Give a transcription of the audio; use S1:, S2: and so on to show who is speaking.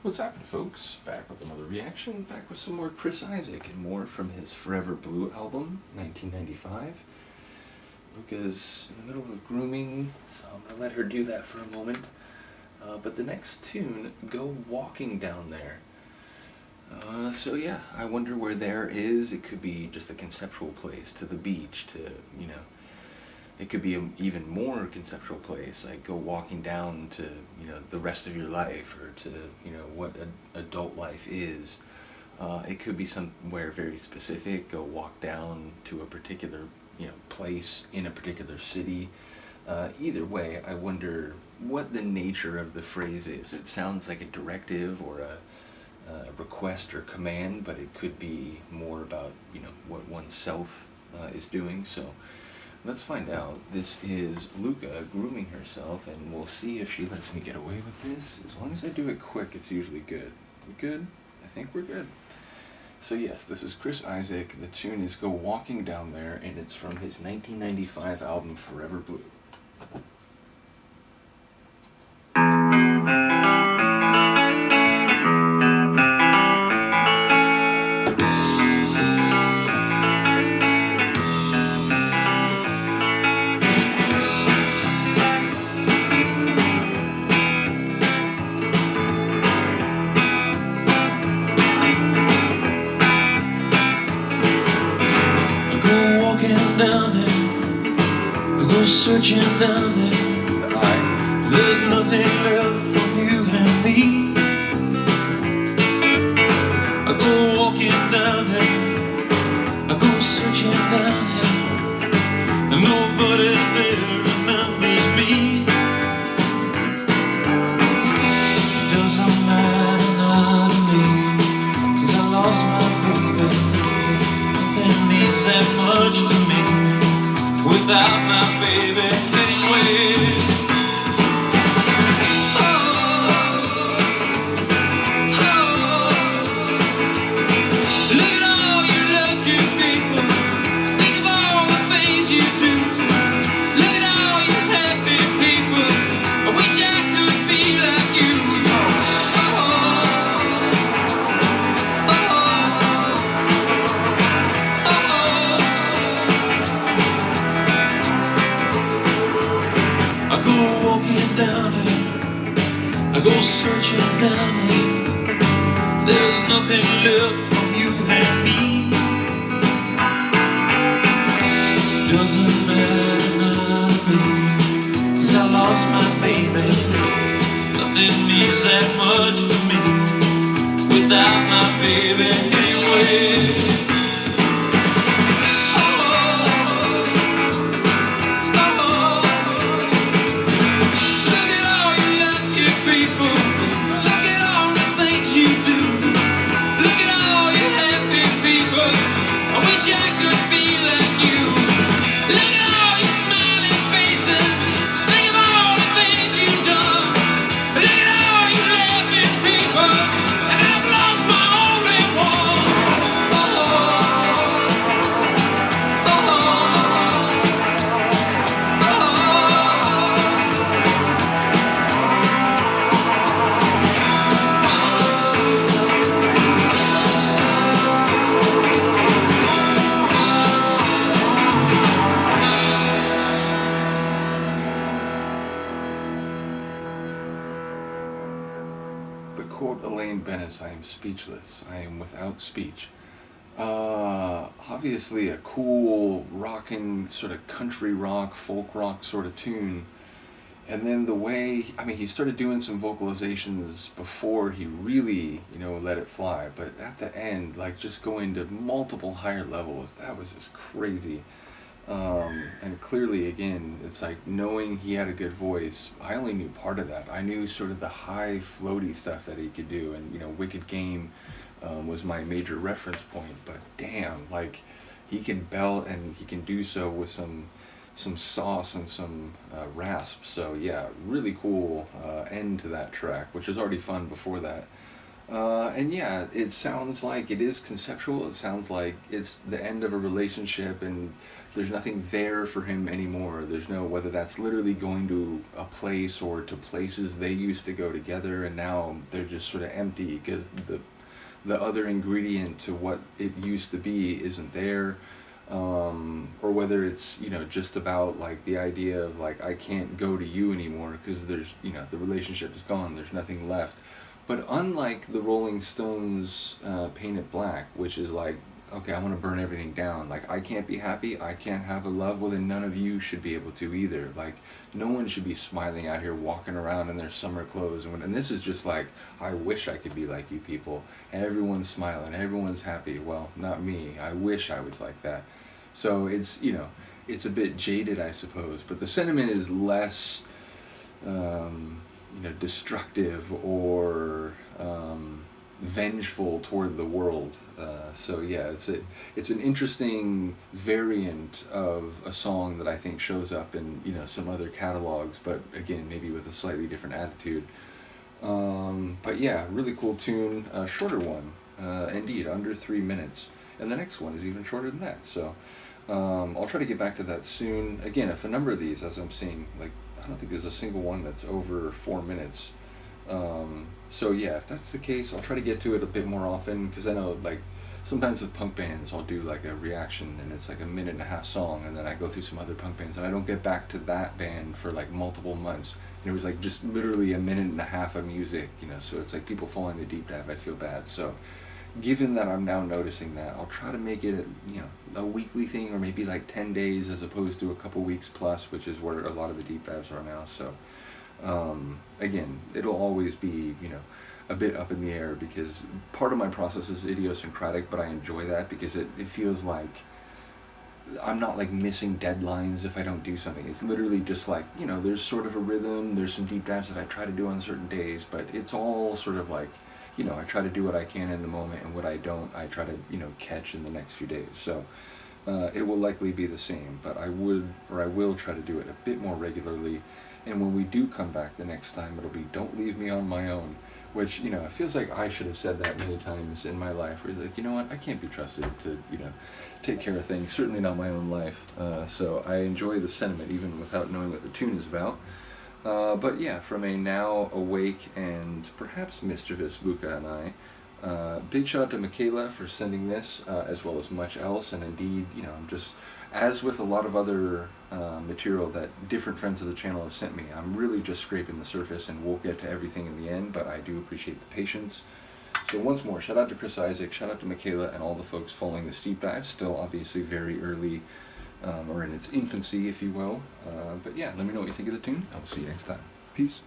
S1: What's happening, folks? Back with another reaction, back with some more Chris Isaak and more from his Forever Blue album, 1995. Luca's in the middle of grooming, so I'm going to let her do that for a moment. But the next tune, Go Walking Down There. So yeah, I wonder where there is. It could be just a conceptual place, to the beach, to, it could be an even more conceptual place, like go walking down to, the rest of your life, or to, what adult life is. It could be somewhere very specific, go walk down to a particular, place in a particular city. Either way, I wonder what the nature of the phrase is. It sounds like a directive or a request or command, but it could be more about, what oneself is doing. So let's find out. This is Luca grooming herself, and we'll see if she lets me get away with this. As long as I do it quick, it's usually good. We good? I think we're good. So yes, this is Chris Isaak. The tune is Go Walking Down There, and it's from his 1995 album Forever Blue.
S2: Searching down there, there's nothing left from you and me. I go walking down there, I go searching down here, and nobody there remembers me. It doesn't matter now to me, 'cause I lost my baby. Nothing means that much to me without my baby anyway. Look at all you lucky people. Think of all the things you do. Look at all you happy people. I wish I could be like you. I go walking down here, I go searching down here. There's nothing left from you and me. Doesn't matter now to me, 'cause I lost my baby. Nothing means that much to me without my baby anyway.
S1: Quote Elaine Bennis, I am speechless. I am without speech. Obviously a cool, rockin', sort of country rock, folk rock sort of tune. And then the way, he started doing some vocalizations before he really, let it fly. But at the end, like just going to multiple higher levels, that was just crazy. And clearly, again, it's like knowing he had a good voice. I only knew part of that. I knew sort of the high floaty stuff that he could do, and Wicked Game was my major reference point. But damn, like he can belt, and he can do so with some sauce and some rasp. So yeah, really cool end to that track, which was already fun before that. And yeah, it sounds like it is conceptual. It sounds like it's the end of a relationship and there's nothing there for him anymore. There's no, whether that's literally going to a place or to places they used to go together and now they're just sort of empty because the other ingredient to what it used to be isn't there. Or whether it's, you know, just about like the idea of like, I can't go to you anymore because there's, you know, the relationship is gone, there's nothing left. But unlike the Rolling Stones Paint It Black, which is like, okay, I want to burn everything down. Like, I can't be happy, I can't have a love, well then none of you should be able to either. Like, no one should be smiling out here, walking around in their summer clothes. And this is just like, I wish I could be like you people. And everyone's smiling, everyone's happy. Well, not me. I wish I was like that. So it's, you know, it's a bit jaded, I suppose. But the sentiment is less... you know, destructive or vengeful toward the world. So yeah, it's an interesting variant of a song that I think shows up in, you know, some other catalogs, but again, maybe with a slightly different attitude. But yeah, really cool tune, shorter one, indeed, under 3 minutes, and the next one is even shorter than that. So I'll try to get back to that soon. Again, if a number of these, as I'm seeing, like, I don't think there's a single one that's over 4 minutes. So yeah, if that's the case, I'll try to get to it a bit more often, because I know, like, sometimes with punk bands, I'll do like a reaction, and it's like a 1.5-minute song, and then I go through some other punk bands, and I don't get back to that band for like multiple months. And it was like just literally 1.5 minutes of music, you know, so it's like people falling the deep dive, I feel bad. So given that I'm now noticing that, I'll try to make it a, you know, a weekly thing, or maybe like 10 days as opposed to a couple weeks plus, which is where a lot of the deep dives are now. So again, it'll always be, you know, a bit up in the air, because part of my process is idiosyncratic, but I enjoy that because it feels like I'm not like missing deadlines if I don't do something. It's literally just like, you know, there's sort of a rhythm, there's some deep dives that I try to do on certain days, but it's all sort of like, you know, I try to do what I can in the moment, and what I don't, I try to, you know, catch in the next few days. So it will likely be the same, but I will try to do it a bit more regularly. And when we do come back the next time, it'll be Don't Leave Me on My Own, which, you know, it feels like I should have said that many times in my life, where you're like, you know what, I can't be trusted to, you know, take care of things, certainly not my own life. So I enjoy the sentiment even without knowing what the tune is about. But yeah, from a now awake and perhaps mischievous Luca and I, big shout out to Michaela for sending this, as well as much else. And indeed, you know, just as with a lot of other material that different friends of the channel have sent me, I'm really just scraping the surface, and we'll get to everything in the end, but I do appreciate the patience. So once more, shout out to Chris Isaak, shout out to Michaela, and all the folks following this deep dive. Still obviously very early, or in its infancy, if you will. But yeah, let me know what you think of the tune. I'll see you next time. Peace.